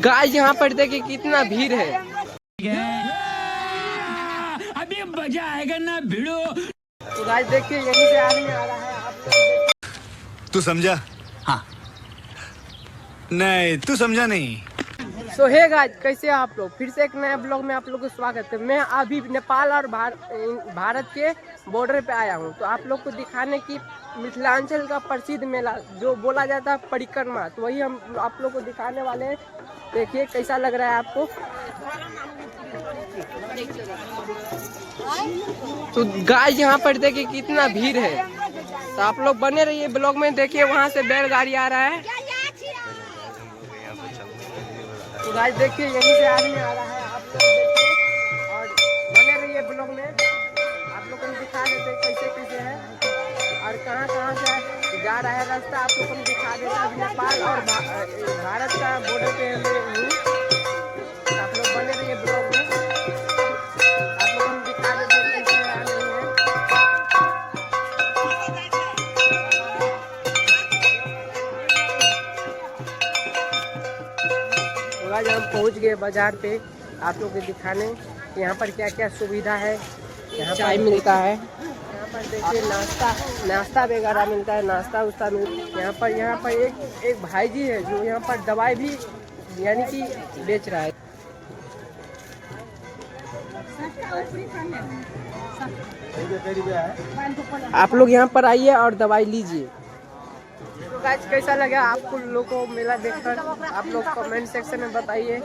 Guys यहाँ पर देखिए कितना भीड़ है। अभी मजा आएगा ना भिड़ो। तो गाइस देखिए यहीं से आदमी आ रहा है। आप तू समझा? हाँ। नहीं तू समझा नहीं। सो हे गाइस, कैसे हैं आप लोग? फिर से एक नए ब्लॉग में आप लोगों को स्वागत है। मैं अभी नेपाल और भारत के बॉर्डर पे आया हूँ। तो आप लोग को दिखाने की मिथिलांचल का प्रसिद्ध मेला जो बोला जाता है परिक्रमा, तो वही हम आप लोग को दिखाने वाले हैं। देखिए कैसा लग रहा है आपको। तो गाइस यहाँ पर देखिए कितना भीड़ है। तो आप लोग बने रहिए ब्लॉग में। देखिए वहाँ से बैलगाड़ी आ रहा है। तो गाइस देखिए यहीं से आदमी आ रहा है। आप लोग देखिए और बने रहिए ब्लॉग में। आप लोग को दिखा देते हैं कैसे कैसे है और कहाँ से जा रहा है रास्ता। आप लोग को दिखा देते हैं। नेपाल और भारत का बॉर्डर पे हूँ। आप लोग बने रहिए ब्लॉग में। आप लोग को दिखा देते हैं कैसे है नहीं है। तो गाइस हम पहुँच गए बाजार पे। आप लोग को दिखाने यहाँ पर क्या क्या सुविधा है। यहाँ चाय मिलता है। यहाँ पर देखिए नाश्ता वगैरह मिलता है। नाश्ता उस्ता मिलता है। यहाँ पर एक भाई जी है जो यहाँ पर दवाई भी यानी कि बेच रहा है। आप लोग यहाँ पर आइए और दवाई लीजिए। तो गाइस कैसा लगा आपको लोगों को मेला देखकर? आप लोग कमेंट सेक्शन में बताइए।